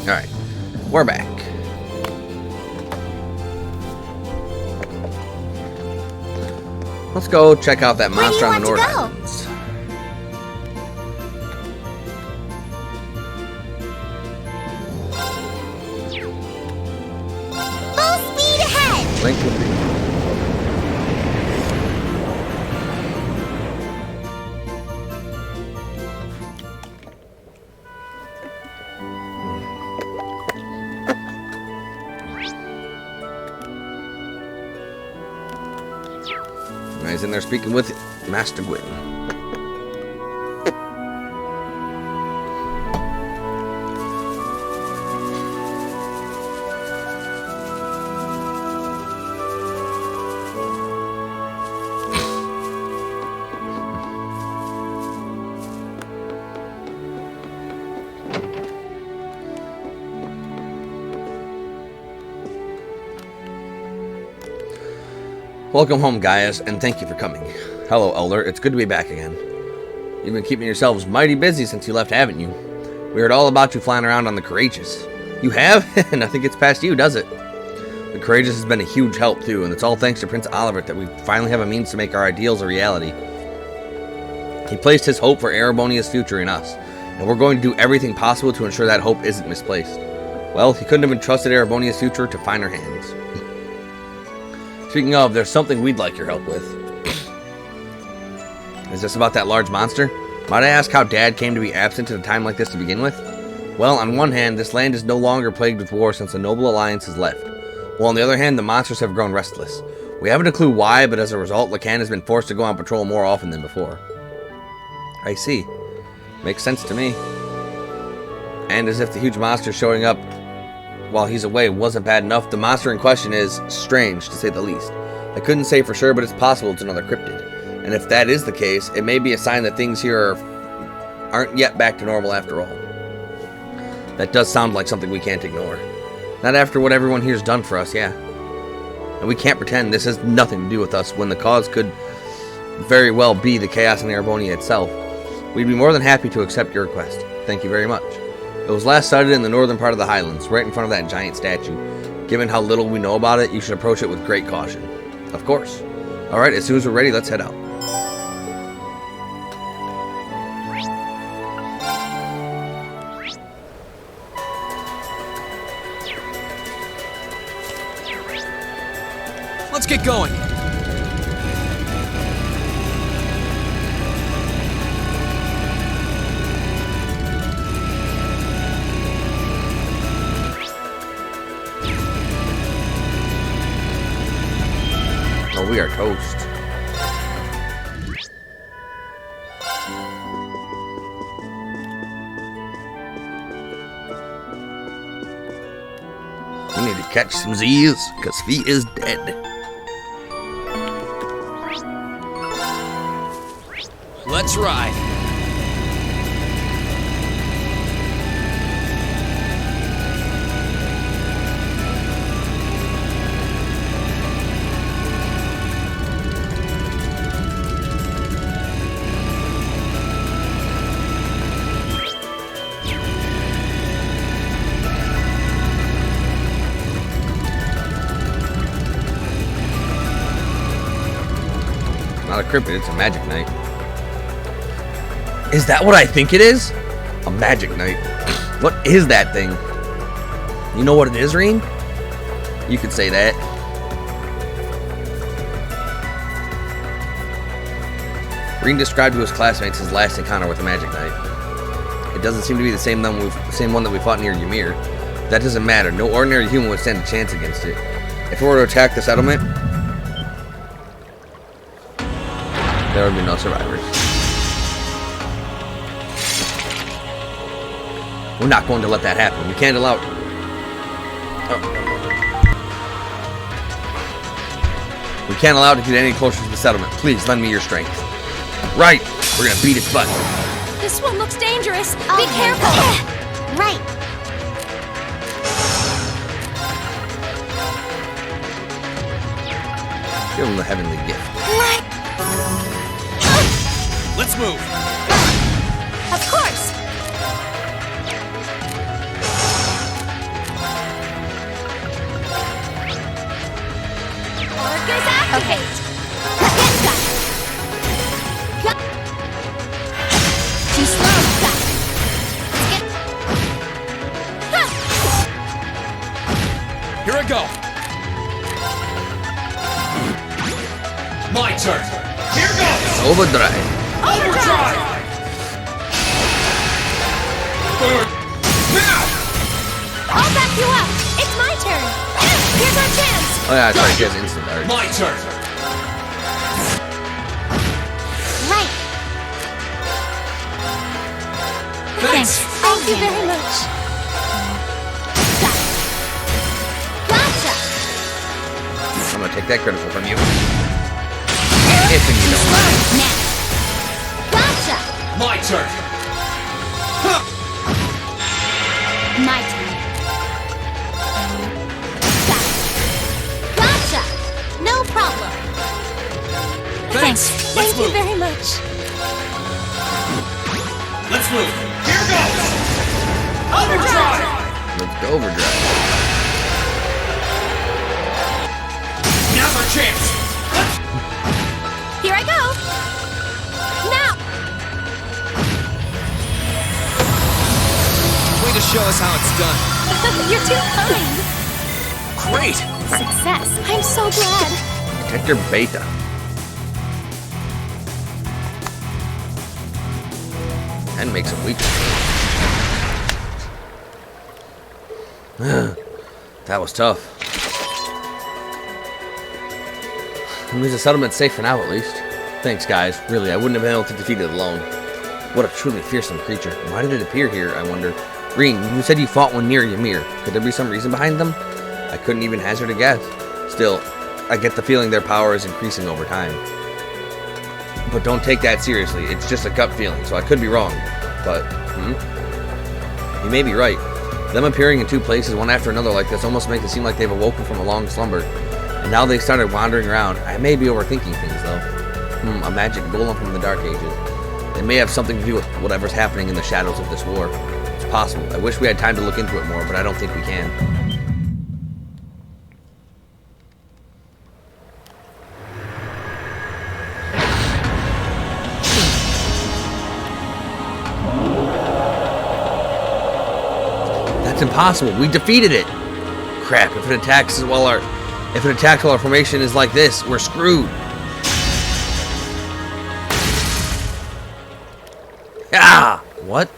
Alright, we're back. Let's go check out that monster on the North Islands. Full speed ahead! Link with me. He's in there speaking with Master Gwyn. Welcome home, Gaius, and thank you for coming. Hello, Elder. It's good to be back again. You've been keeping yourselves mighty busy since you left, haven't you? We heard all about you flying around on the Courageous. You have? Nothing gets past you, does it? The Courageous has been a huge help, too, and it's all thanks to Prince Oliver that we finally have a means to make our ideals a reality. He placed his hope for Erebonia's future in us, and we're going to do everything possible to ensure that hope isn't misplaced. Well, he couldn't have entrusted Erebonia's future to finer hands. Speaking of, there's something we'd like your help with. Is this about that large monster? Might I ask how Dad came to be absent at a time like this to begin with? Well, on one hand, this land is no longer plagued with war since the Noble Alliance has left. While on the other hand, the monsters have grown restless. We haven't a clue why, but as a result, Lakan has been forced to go on patrol more often than before. I see. Makes sense to me. And as if the huge monster showing up while he's away wasn't bad enough, the monster in question is strange, to say the least. I couldn't say for sure, but it's possible it's another cryptid. And if that is the case, it may be a sign that things here aren't yet back to normal after all. That does sound like something we can't ignore. Not after what everyone here's done for us, yeah. And we can't pretend this has nothing to do with us when the cause could very well be the chaos in Erebonia itself. We'd be more than happy to accept your request. Thank you very much. It was last sighted in the northern part of the Highlands, right in front of that giant statue. Given how little we know about it, you should approach it with great caution. Of course. Alright, as soon as we're ready, let's head out. Let's get going. Oh, we are toast. We need to catch some Z's, because Fee is dead. Let's ride. Not a cryptid, it's a magic knight. Is that what I think it is? A magic knight. What is that thing? You know what it is, Reen? You could say that. Reen described to his classmates his last encounter with a magic knight. It doesn't seem to be the same one that we fought near Ymir. That doesn't matter. No ordinary human would stand a chance against it. If we were to attack the settlement, there would be no survivors. We're not going to let that happen. We can't allow... We can't allow it to get any closer to the settlement. Please, lend me your strength. Right! We're gonna beat its butt. This one looks dangerous. Be careful. Right. Give him the heavenly gift. Let's move. Of course. Okay. Too slow. Here I go. My turn. Here goes. Overdrive. Overdrive. I'll back you up. It's my turn. Here's our chance. Oh yeah, sorry, she has instant art. My turn. Right. Thanks. Thank you very much. Gotcha. I'm gonna take that critical from you. If you don't mind. Now. Gotcha. My turn. My turn. Gotcha. No problem. Thanks. Let's Thank you move. very much. Let's move. Here goes. Overdrive. Let's go overdrive. Now's our chance. Here I go. Now. Way to show us how it's done. You're too kind. Great. Success. I'm so glad. Detector Beta. And makes it weaker. That was tough. That means the settlement's safe for now, at least. Thanks, guys. Really, I wouldn't have been able to defeat it alone. What a truly fearsome creature. Why did it appear here, I wonder? Green, you said you fought one near Ymir. Could there be some reason behind them? I couldn't even hazard a guess. Still, I get the feeling their power is increasing over time. But don't take that seriously. It's just a gut feeling, so I could be wrong. But, you may be right. Them appearing in two places, one after another like this, almost makes it seem like they've awoken from a long slumber. And now they've started wandering around. I may be overthinking things, though. A magic golem from the Dark Ages. They may have something to do with whatever's happening in the shadows of this war. It's possible. I wish we had time to look into it more, but I don't think we can. That's impossible. We defeated it. Crap! If it attacks while our formation is like this, we're screwed. Ah! What?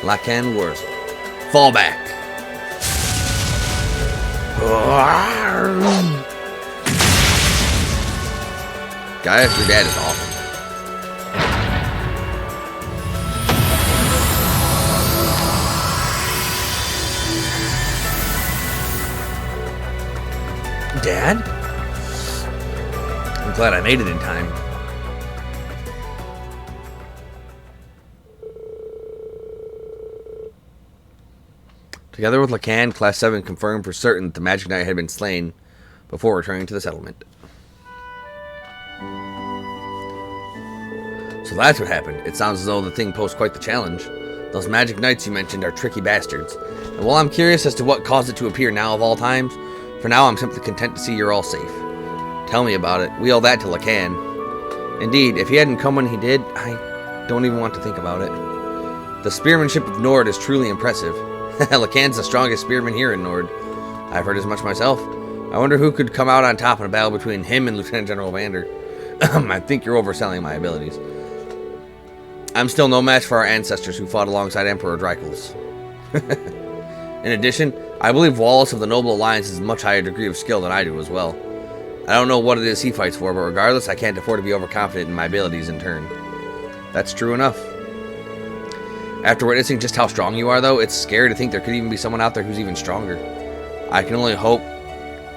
Lakan Wars. Fall back. Guys, your dad is awesome. Dad? I'm glad I made it in time. Together with Lakan, Class 7 confirmed for certain that the Magic Knight had been slain before returning to the settlement. So that's what happened. It sounds as though the thing posed quite the challenge. Those Magic Knights you mentioned are tricky bastards. And while I'm curious as to what caused it to appear now of all times, for now I'm simply content to see you're all safe. Tell me about it. We owe that to Lakan. Indeed, if he hadn't come when he did, I don't even want to think about it. The spearmanship of Nord is truly impressive. Lakan's the strongest spearman here in Nord. I've heard as much myself. I wonder who could come out on top in a battle between him and Lieutenant General Vander. I think you're overselling my abilities. I'm still no match for our ancestors who fought alongside Emperor Drycles. In addition, I believe Wallace of the Noble Alliance has a much higher degree of skill than I do as well. I don't know what it is he fights for, but regardless, I can't afford to be overconfident in my abilities in turn. That's true enough. After witnessing just how strong you are, though, it's scary to think there could even be someone out there who's even stronger. I can only hope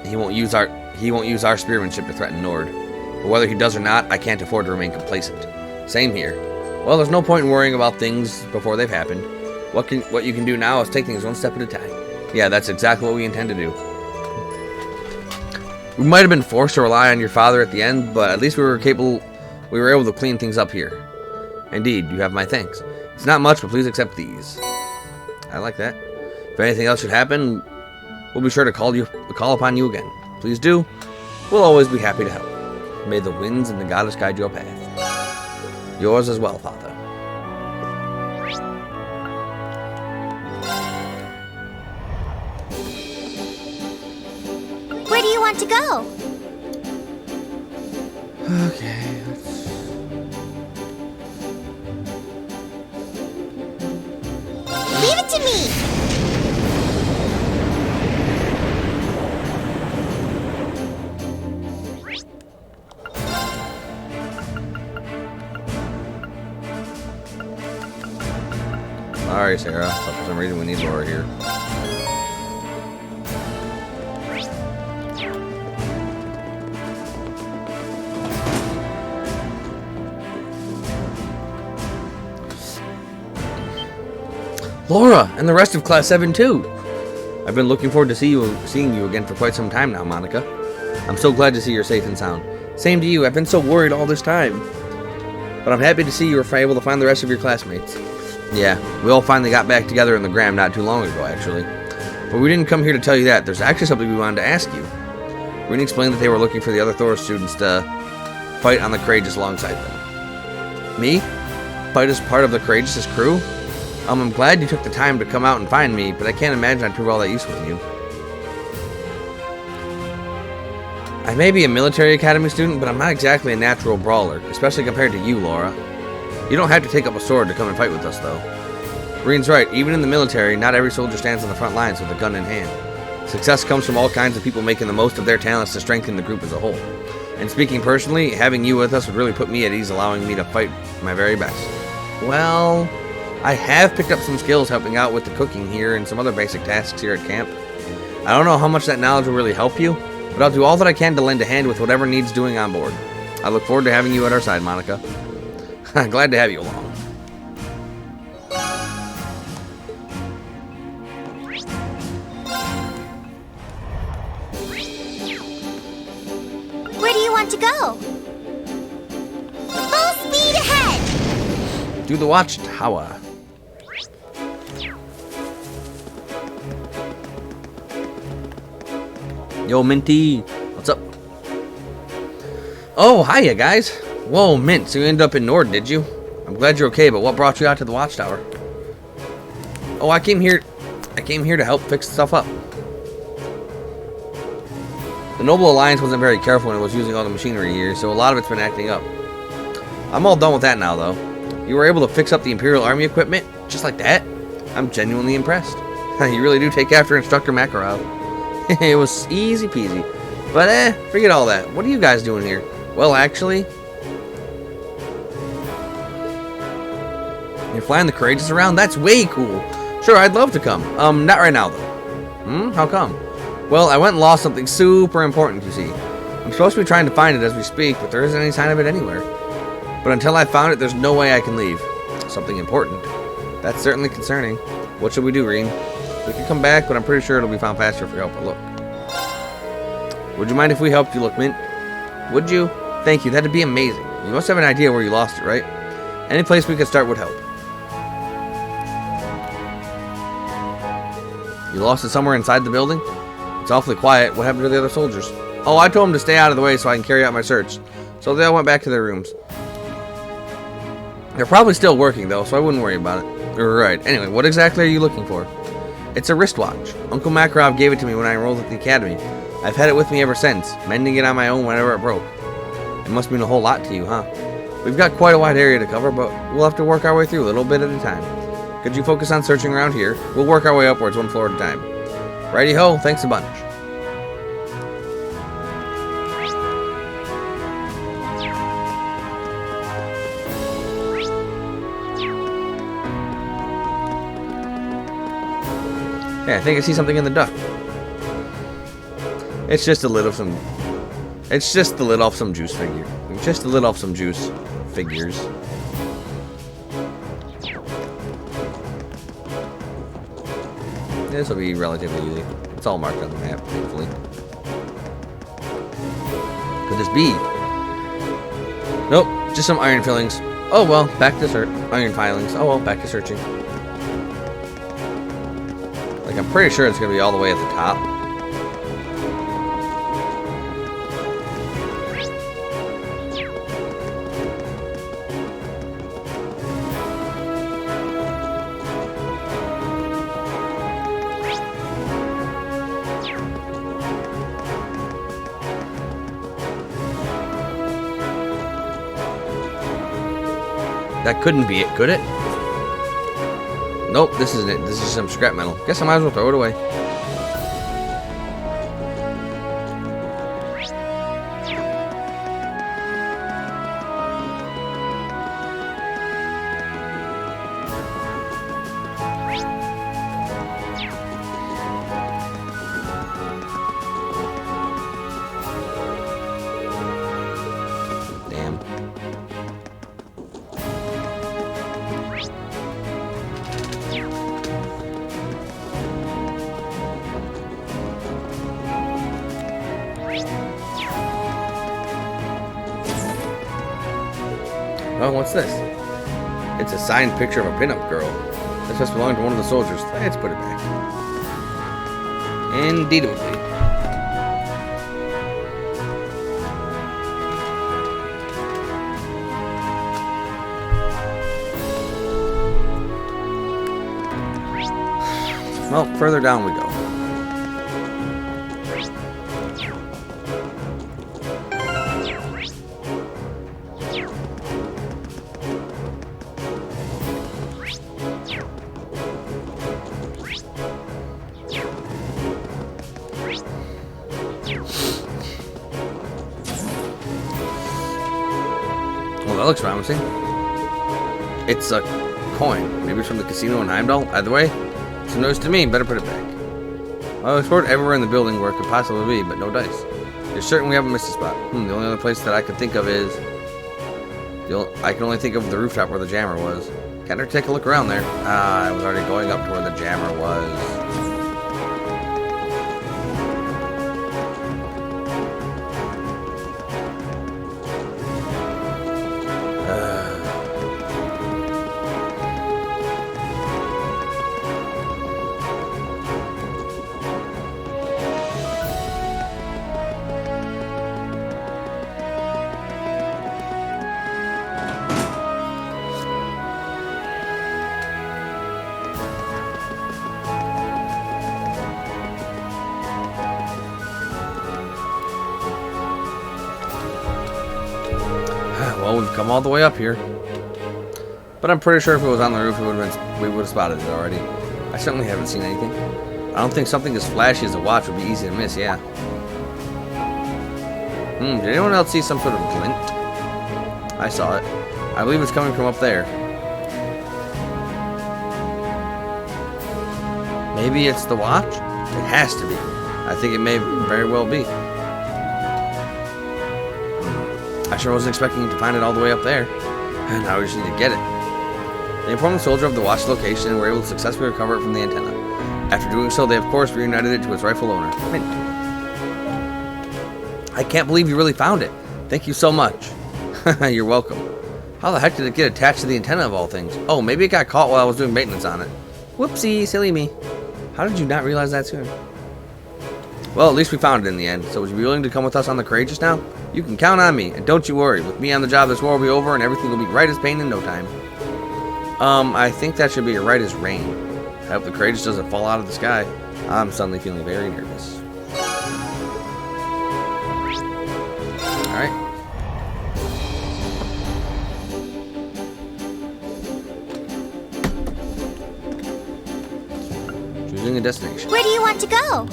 he won't use our spearmanship to threaten Nord. But whether he does or not, I can't afford to remain complacent. Same here. Well, there's no point in worrying about things before they've happened. What you can do now is take things one step at a time. Yeah, that's exactly what we intend to do. We might have been forced to rely on your father at the end, but at least we were able to clean things up here. Indeed, you have my thanks. It's not much, but please accept these. I like that. If anything else should happen, we'll be sure to call upon you again. please do. We'll always be happy to help. May the winds and the goddess guide your path. Yours as well, Father. Where do you want to go? Okay. Leave it to me! Sorry, Sarah, but for some reason we need Laura here. Laura, and the rest of Class 7 too. I've been looking forward to seeing you again for quite some time now, Monica. I'm so glad to see you're safe and sound. Same to you, I've been so worried all this time. But I'm happy to see you were able to find the rest of your classmates. Yeah, we all finally got back together in the Gram not too long ago, actually. But we didn't come here to tell you that. There's actually something we wanted to ask you. Rin explained that they were looking for the other Thor students to fight on the Courageous alongside them. Me? Fight as part of the Courageous' crew? I'm glad you took the time to come out and find me, but I can't imagine I'd prove all that useful to you. I may be a military academy student, but I'm not exactly a natural brawler, especially compared to you, Laura. You don't have to take up a sword to come and fight with us, though. Reen's right, even in the military, not every soldier stands on the front lines with a gun in hand. Success comes from all kinds of people making the most of their talents to strengthen the group as a whole. And speaking personally, having you with us would really put me at ease, allowing me to fight my very best. Well, I have picked up some skills helping out with the cooking here and some other basic tasks here at camp. I don't know how much that knowledge will really help you, but I'll do all that I can to lend a hand with whatever needs doing on board. I look forward to having you at our side, Monica. Glad to have you along. Where do you want to go? Full speed ahead! To the watchtower. Yo, Minty. What's up? Oh, hiya, guys. Whoa, Mint, so you ended up in Nord, did you? I'm glad you're okay, but what brought you out to the watchtower? Oh, I came here to help fix stuff up. The Noble Alliance wasn't very careful when it was using all the machinery here, so a lot of it's been acting up. I'm all done with that now, though. You were able to fix up the Imperial Army equipment, just like that? I'm genuinely impressed. You really do take after Instructor Makarov. It was easy peasy. But forget all that. What are you guys doing here? Well, actually, you're flying the Courageous around? That's way cool. Sure, I'd love to come. Not right now, though. How come? Well, I went and lost something super important, you see. I'm supposed to be trying to find it as we speak, but there isn't any sign of it anywhere. But until I found it, there's no way I can leave. Something important. That's certainly concerning. What should we do, Reen? We can come back, but I'm pretty sure it'll be found faster if we help her look. Would you mind if we helped you look, Mint? Would you? Thank you, that'd be amazing. You must have an idea where you lost it, right? Any place we could start would help. You lost it somewhere inside the building? It's awfully quiet. What happened to the other soldiers? Oh, I told them to stay out of the way so I can carry out my search. So they all went back to their rooms. They're probably still working, though, so I wouldn't worry about it. Right. Anyway, what exactly are you looking for? It's a wristwatch. Uncle Makarov gave it to me when I enrolled at the academy. I've had it with me ever since, mending it on my own whenever it broke. It must mean a whole lot to you, huh? We've got quite a wide area to cover, but we'll have to work our way through a little bit at a time. Could you focus on searching around here? We'll work our way upwards one floor at a time. Righty-ho, thanks a bunch. Hey, I think I see something in the duck. It's just a lid of some... It's just the lid off some juice figure. Just the lid off some juice figures. This will be relatively easy. It's all marked on the map, thankfully. Could this be? Nope, just some iron fillings. Oh well, back to search. Iron filings. Oh well, back to searching. Like, I'm pretty sure it's gonna be all the way at the top. That couldn't be it, could it? Nope, this isn't it. This is some scrap metal. Guess I might as well throw it away. Oh, what's this? It's a signed picture of a pinup girl. This must belong to one of the soldiers. Let's put it back. Indubitably. Well, further down we go. Well, that looks promising. It's a coin. Maybe it's from the casino in Heimdall. Either way, it's a noise to me. Better put it back. Well, I explored everywhere in the building where it could possibly be, but no dice. You're certain we haven't missed a spot? The only other place that I could think of is... I can only think of the rooftop where the jammer was. Can't take a look around there. I was already going up to where the jammer was. Well, we've come all the way up here. But I'm pretty sure if it was on the roof, we would have spotted it already. I certainly haven't seen anything. I don't think something as flashy as a watch would be easy to miss, yeah. Did anyone else see some sort of glint? I saw it. I believe it's coming from up there. Maybe it's the watch? It has to be. I think it may very well be. I sure wasn't expecting to find it all the way up there. And now we just need to get it. They informed the soldier of the watch location and were able to successfully recover it from the antenna. After doing so, they of course reunited it to its rightful owner. Mint. I can't believe you really found it. Thank you so much. You're welcome. How the heck did it get attached to the antenna of all things? Oh, maybe it got caught while I was doing maintenance on it. Whoopsie, silly me. How did you not realize that sooner? Well, at least we found it in the end. So would you be willing to come with us on the Courageous now? You can count on me, and don't you worry. With me on the job, this war will be over, and everything will be right as pain in no time. I think that should be right as rain. I hope the Courageous doesn't fall out of the sky. I'm suddenly feeling very nervous. Alright. Choosing a destination. Where do you want to go?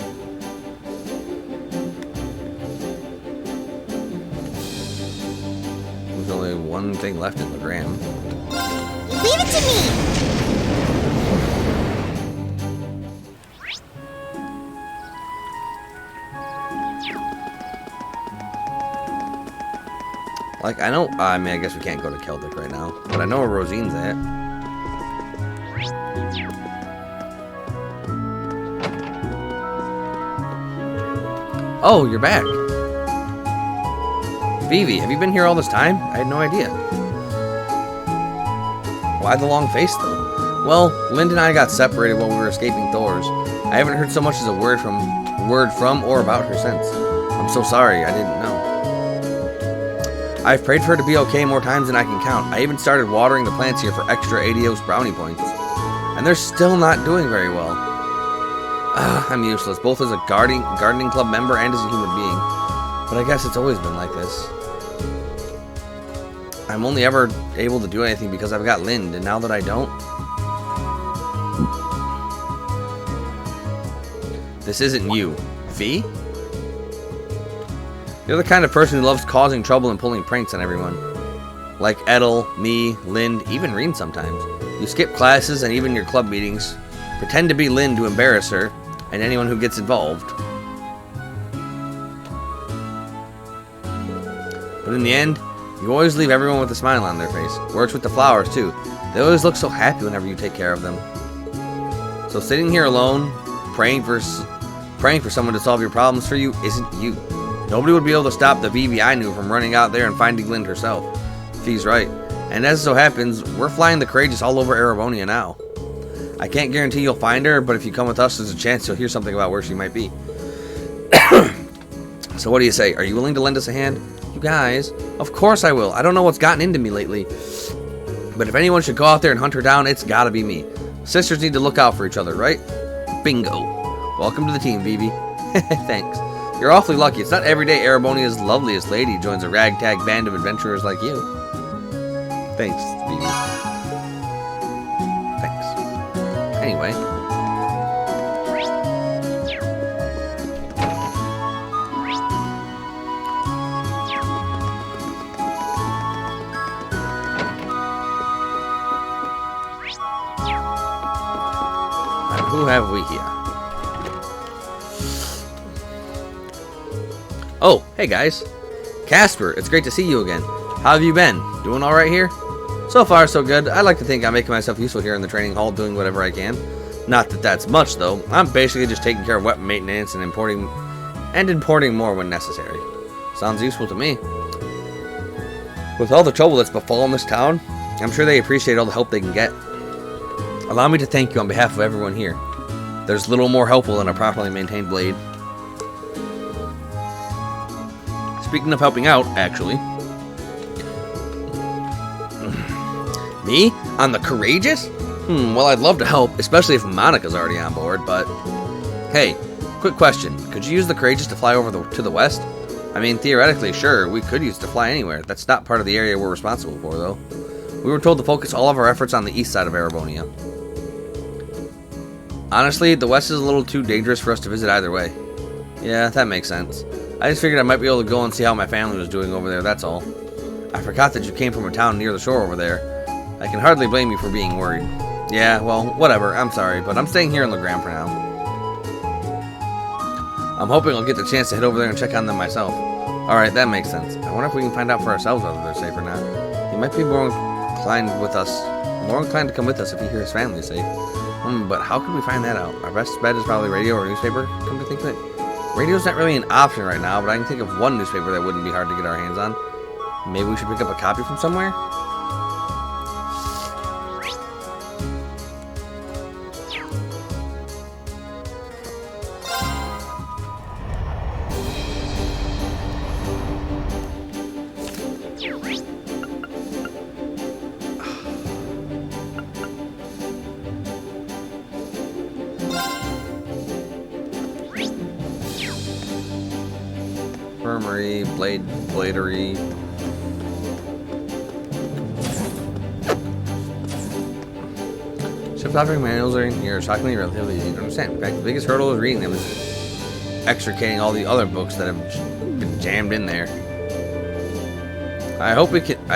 There's only one thing left in the gram. Leave it to me! Like, I know, I mean, I guess we can't go to Celtic right now, but I know where Rosine's at. Oh, you're back. Phoebe, have you been here all this time? I had no idea. Why the long face, though? Well, Linda and I got separated while we were escaping Thor's. I haven't heard so much as a word from or about her since. I'm so sorry, I didn't know. I've prayed for her to be okay more times than I can count. I even started watering the plants here for extra Adios brownie points. And they're still not doing very well. I'm useless, both as a gardening club member and as a human being. But I guess it's always been like this. I'm only ever able to do anything because I've got Lind, and now that I don't... This isn't you. V? You're the kind of person who loves causing trouble and pulling pranks on everyone. Like Edel, me, Lind, even Reen sometimes. You skip classes and even your club meetings. Pretend to be Lind to embarrass her, and anyone who gets involved. But in the end, you always leave everyone with a smile on their face. Works with the flowers, too. They always look so happy whenever you take care of them. So sitting here alone, praying for someone to solve your problems for you isn't you. Nobody would be able to stop the Phoebe I knew from running out there and finding Lind herself. Fee's right. And as it so happens, we're flying the Courageous all over Erebonia now. I can't guarantee you'll find her, but if you come with us, there's a chance you'll hear something about where she might be. So what do you say? Are you willing to lend us a hand? You guys, of course I will. I don't know what's gotten into me lately. But if anyone should go out there and hunt her down, it's gotta be me. Sisters need to look out for each other, right? Bingo. Welcome to the team, Phoebe. Thanks. You're awfully lucky. It's not every day Erebonia's loveliest lady joins a ragtag band of adventurers like you. Thanks, Phoebe. Thanks. Anyway. Who have we here? Oh, hey guys. Casper, it's great to see you again. How have you been? Doing alright here? So far, so good. I like to think I'm making myself useful here in the training hall, doing whatever I can. Not that that's much, though. I'm basically just taking care of weapon maintenance and importing more when necessary. Sounds useful to me. With all the trouble that's befallen this town, I'm sure they appreciate all the help they can get. Allow me to thank you on behalf of everyone here. There's little more helpful than a properly maintained blade. Speaking of helping out, actually. Me? On the Courageous? Well, I'd love to help, especially if Monica's already on board, but... Hey, quick question. Could you use the Courageous to fly over to the west? I mean, theoretically, sure, we could use it to fly anywhere. That's not part of the area we're responsible for, though. We were told to focus all of our efforts on the east side of Erebonia. Honestly, the west is a little too dangerous for us to visit either way. Yeah, that makes sense. I just figured I might be able to go and see how my family was doing over there, that's all. I forgot that you came from a town near the shore over there. I can hardly blame you for being worried. Yeah, well, whatever, I'm sorry, but I'm staying here in Lakan for now. I'm hoping I'll get the chance to head over there and check on them myself. Alright, that makes sense. I wonder if we can find out for ourselves whether they're safe or not. He might be more inclined to come with us if he hears his family is safe. But how could we find that out? Our best bet is probably radio or newspaper, come to think of it. Radio's not really an option right now, but I can think of one newspaper that wouldn't be hard to get our hands on. Maybe we should pick up a copy from somewhere? Infirmary, bladery. Ship operating manuals are in here, shockingly relatively easy to understand. In fact, the biggest hurdle is reading them is extricating all the other books that have been jammed in there. I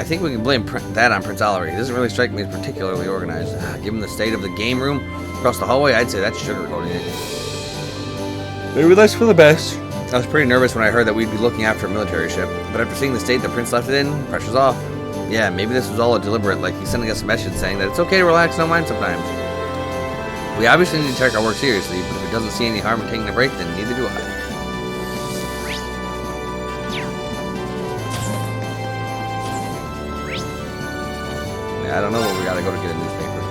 think we can blame that on Prince Allery. It doesn't really strike me as particularly organized. Given the state of the game room across the hallway, I'd say that's sugarcoating it. Maybe that's for the best. I was pretty nervous when I heard that we'd be looking after a military ship, but after seeing the state the Prince left it in, pressure's off. Yeah, maybe this was all a deliberate, like he's sending us a message saying that it's okay to relax, don't mind sometimes. We obviously need to take our work seriously, but if it doesn't see any harm in taking a break, then neither do I. Yeah, I don't know where we gotta go to get a newspaper.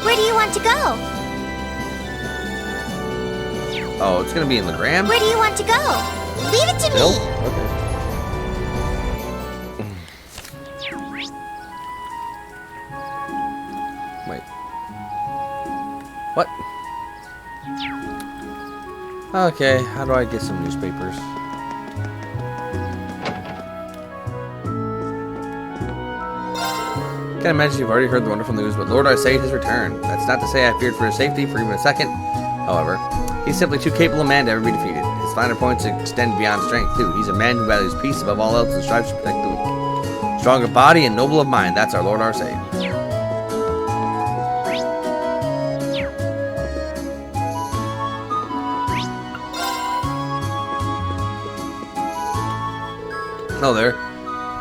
Where do you want to go? Oh, it's gonna be in Lakan? Where do you want to go? Leave it to Bill? me! Okay. Wait. What? Okay, how do I get some newspapers? Can't imagine you've already heard the wonderful news, but Lord Arcade has returned. That's not to say I feared for his safety for even a second. However, he's simply too capable a man to ever be defeated. His finer points extend beyond strength, too. He's a man who values peace above all else and strives to protect the weak. Strong of body and noble of mind, that's our Lord Arcade. Hello there.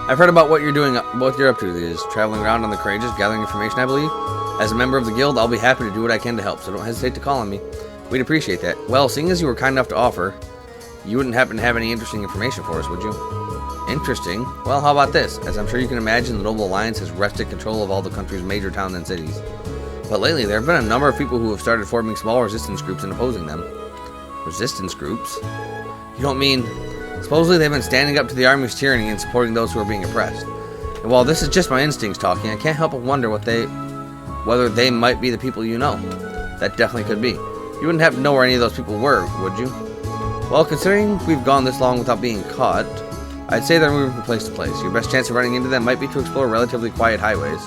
I've heard about what you're doing, what you're up to. Is traveling around on the courageous, gathering information, I believe. As a member of the guild, I'll be happy to do what I can to help, so don't hesitate to call on me. We'd appreciate that. Well, seeing as you were kind enough to offer, you wouldn't happen to have any interesting information for us, would you? Interesting? Well, how about this? As I'm sure you can imagine, the Noble Alliance has wrested control of all the country's major towns and cities. But lately, there have been a number of people who have started forming small resistance groups and opposing them. Resistance groups? You don't mean... Supposedly they've been standing up to the army's tyranny and supporting those who are being oppressed. And while this is just my instincts talking, I can't help but wonder whether they might be the people you know. That definitely could be. You wouldn't have to know where any of those people were, would you? Well, considering we've gone this long without being caught, I'd say they're moving from place to place. Your best chance of running into them might be to explore relatively quiet highways.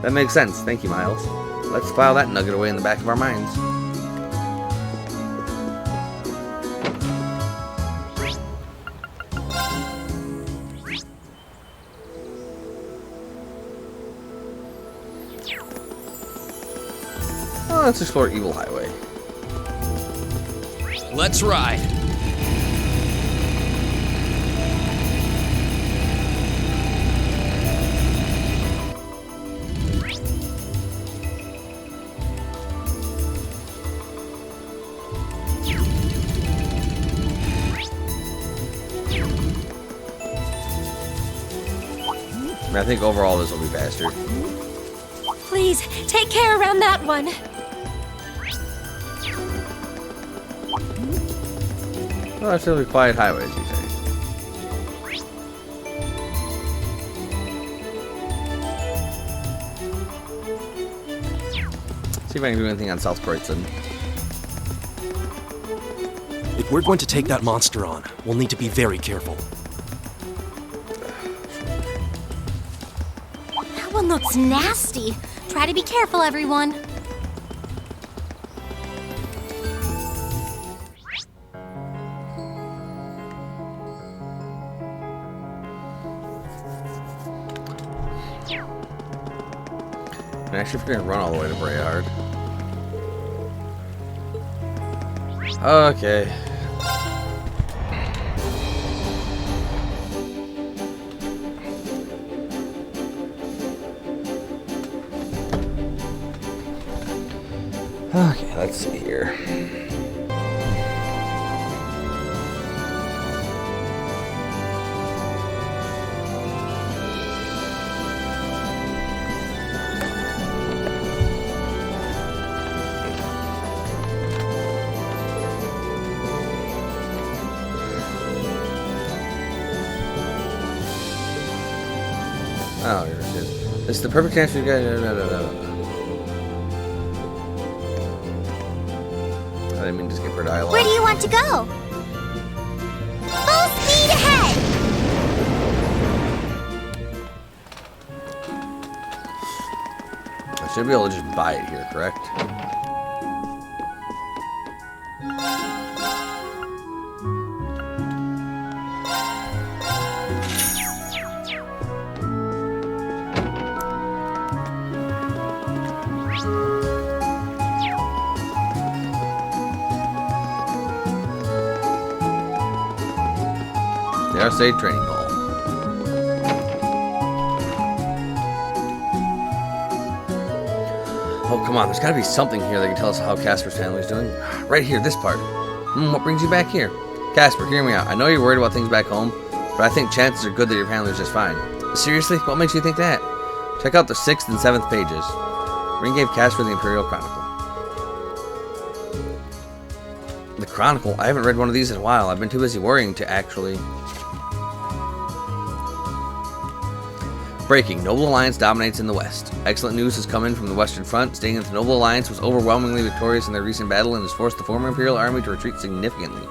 That makes sense. Thank you, Miles. Let's file that nugget away in the back of our minds. Let's explore Evil Highway. Let's ride. I think overall this will be faster. Please, take care around that one. Well, that's really quiet highways, you say. See if I can do anything on South Croydon. If we're going to take that monster on, we'll need to be very careful. That one looks nasty. Try to be careful, everyone. I'm actually going to run all the way to Brayard. Okay. Okay, let's see here. Oh, here it is. This is the perfect chance for you guys. I didn't mean to skip her dialogue. Where do you want to go? Full speed ahead! I should be able to just buy it here, correct? The Arcade Training Hall. Oh, come on. There's got to be something here that can tell us how Casper's family's doing. Right here, this part. What brings you back here? Casper, hear me out. I know you're worried about things back home, but I think chances are good that your family's just fine. Seriously? What makes you think that? Check out the 6th and 7th pages. Ring gave Casper the Imperial Chronicle. The Chronicle? I haven't read one of these in a while. I've been too busy worrying to actually... Breaking. Noble Alliance dominates in the West. Excellent news has come in from the Western Front, stating that the Noble Alliance was overwhelmingly victorious in their recent battle and has forced the former Imperial Army to retreat significantly.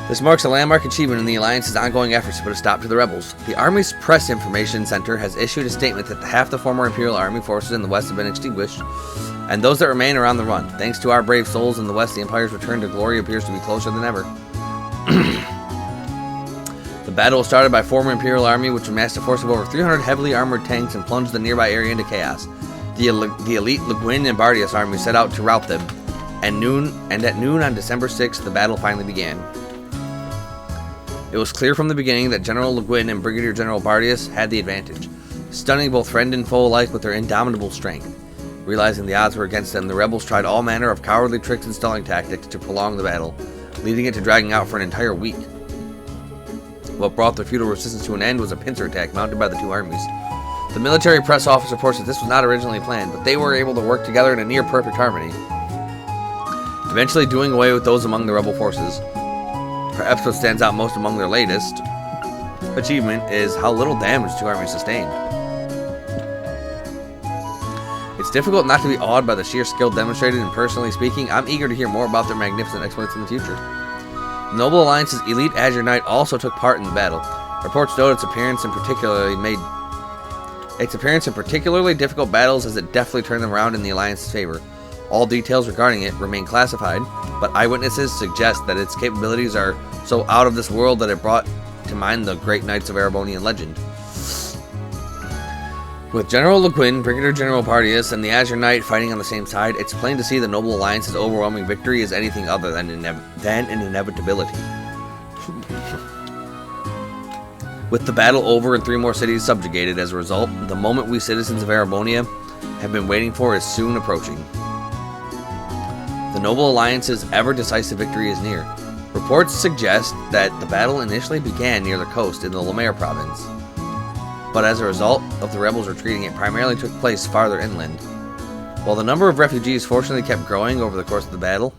This marks a landmark achievement in the Alliance's ongoing efforts to put a stop to the rebels. The Army's Press Information Center has issued a statement that half the former Imperial Army forces in the West have been extinguished, and those that remain are on the run. Thanks to our brave souls in the West, the Empire's return to glory appears to be closer than ever. The battle was started by former Imperial Army, which amassed a force of over 300 heavily armored tanks and plunged the nearby area into chaos. The elite Lakan and Bardius army set out to rout them, and at noon on December 6th, the battle finally began. It was clear from the beginning that General Lakan and Brigadier General Bardius had the advantage, stunning both friend and foe alike with their indomitable strength. Realizing the odds were against them, the rebels tried all manner of cowardly tricks and stalling tactics to prolong the battle, leading it to dragging out for an entire week. What brought the futile resistance to an end was a pincer attack mounted by the two armies. The military press office reports that this was not originally planned, but they were able to work together in a near-perfect harmony, eventually doing away with those among the rebel forces. Perhaps what stands out most among their latest achievement is how little damage two armies sustained. It's difficult not to be awed by the sheer skill demonstrated, and personally speaking, I'm eager to hear more about their magnificent exploits in the future. The Noble Alliance's elite Azure Knight also took part in the battle. Reports note its appearance in particularly difficult battles, as it definitely turned them around in the Alliance's favor. All details regarding it remain classified, but eyewitnesses suggest that its capabilities are so out of this world that it brought to mind the great knights of Erebonian legend. With General Lakan, Brigadier General Bardius, and the Azure Knight fighting on the same side, it's plain to see the Noble Alliance's overwhelming victory is anything other than an inevitability. With the battle over and 3 more cities subjugated as a result, the moment we citizens of Erebonia have been waiting for is soon approaching. The Noble Alliance's ever-decisive victory is near. Reports suggest that the battle initially began near the coast in the Lemaire province, but as a result of the rebels retreating, it primarily took place farther inland. While the number of refugees unfortunately kept growing over the course of the battle,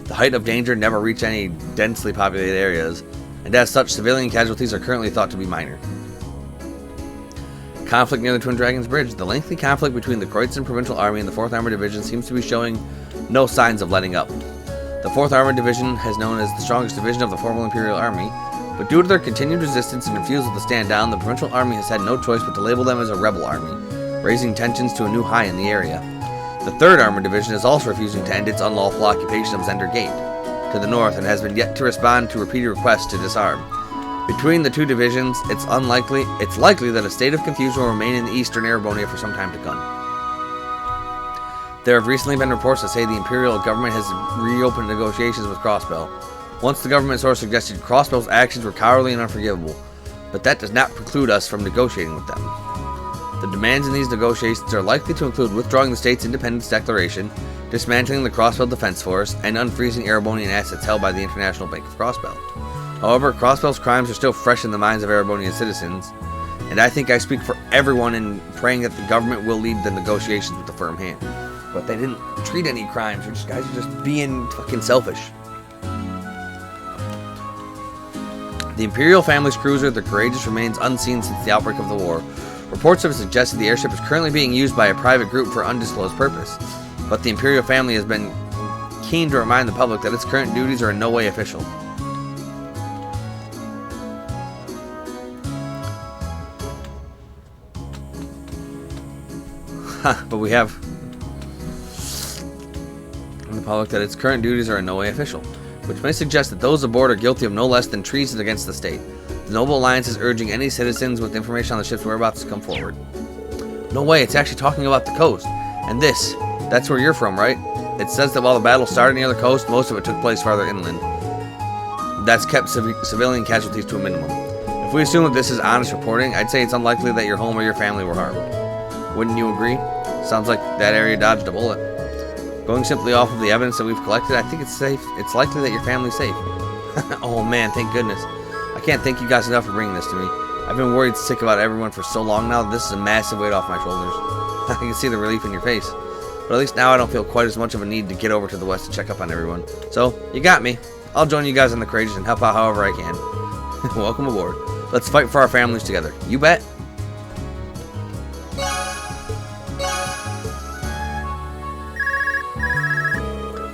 the height of danger never reached any densely populated areas, and as such, civilian casualties are currently thought to be minor. Conflict near the Twin Dragons Bridge. The lengthy conflict between the Kreutzen Provincial Army and the 4th Armored Division seems to be showing no signs of letting up. The 4th Armored Division is known as the strongest division of the former Imperial Army, but due to their continued resistance and refusal to stand down, the Provincial Army has had no choice but to label them as a rebel army, raising tensions to a new high in the area. The 3rd Armored Division is also refusing to end its unlawful occupation of Zender Gate to the north, and has been yet to respond to repeated requests to disarm. Between the two divisions, it's likely that a state of confusion will remain in the eastern Erebonia for some time to come. There have recently been reports that say the Imperial government has reopened negotiations with Crossbell. Once the government source suggested Crossbell's actions were cowardly and unforgivable, but that does not preclude us from negotiating with them. The demands in these negotiations are likely to include withdrawing the state's independence declaration, dismantling the Crossbell Defense Force, and unfreezing Erebonian assets held by the International Bank of Crossbell. However, Crossbell's crimes are still fresh in the minds of Erebonian citizens, and I think I speak for everyone in praying that the government will lead the negotiations with a firm hand. But they didn't treat any crimes, or guys are just being fucking selfish. The Imperial family's cruiser, the Courageous, remains unseen since the outbreak of the war. Reports have suggested the airship is currently being used by a private group for undisclosed purpose, but the Imperial family has been keen to remind the public that its current duties are in no way official. But we have in the public that its current duties are in no way official, which may suggest that those aboard are guilty of no less than treason against the state. The Noble Alliance is urging any citizens with information on the ship's whereabouts to come forward. No way, it's actually talking about the coast. And that's where you're from, right? It says that while the battle started near the coast, most of it took place farther inland. That's kept civilian casualties to a minimum. If we assume that this is honest reporting, I'd say it's unlikely that your home or your family were harmed. Wouldn't you agree? Sounds like that area dodged a bullet. Going simply off of the evidence that we've collected, I think it's safe. It's likely that your family's safe. Oh man, thank goodness. I can't thank you guys enough for bringing this to me. I've been worried sick about everyone for so long now that this is a massive weight off my shoulders. I can see the relief in your face. But at least now I don't feel quite as much of a need to get over to the west to check up on everyone. So, you got me. I'll join you guys on the Courageous and help out however I can. Welcome aboard. Let's fight for our families together. You bet.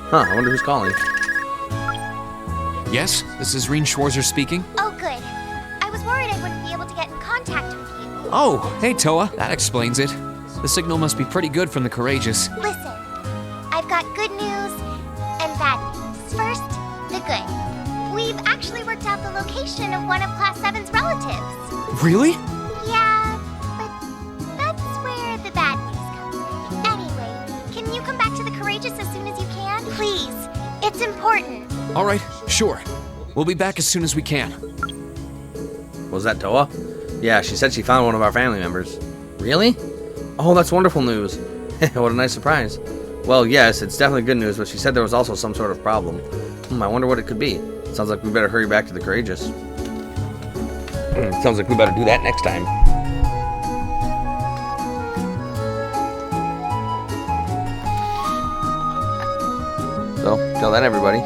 Huh, I wonder who's calling. Yes, this is Reen Schwarzer speaking. Oh, good. I was worried I wouldn't be able to get in contact with you. Oh, hey Toa. That explains it. The signal must be pretty good from the Courageous. Listen, I've got good news and bad news. First, the good. We've actually worked out the location of one of Class 7's relatives. Really? Yeah, but that's where the bad news comes in. Anyway, can you come back to the Courageous as soon as you can? Please, it's important. All right, sure. We'll be back as soon as we can. Was that Toa? Yeah, she said she found one of our family members. Really? Oh, that's wonderful news. What a nice surprise. Well, yes, it's definitely good news, but she said there was also some sort of problem. I wonder what it could be. Sounds like we better hurry back to the Courageous. Sounds like we better do that next time. So, till then, everybody.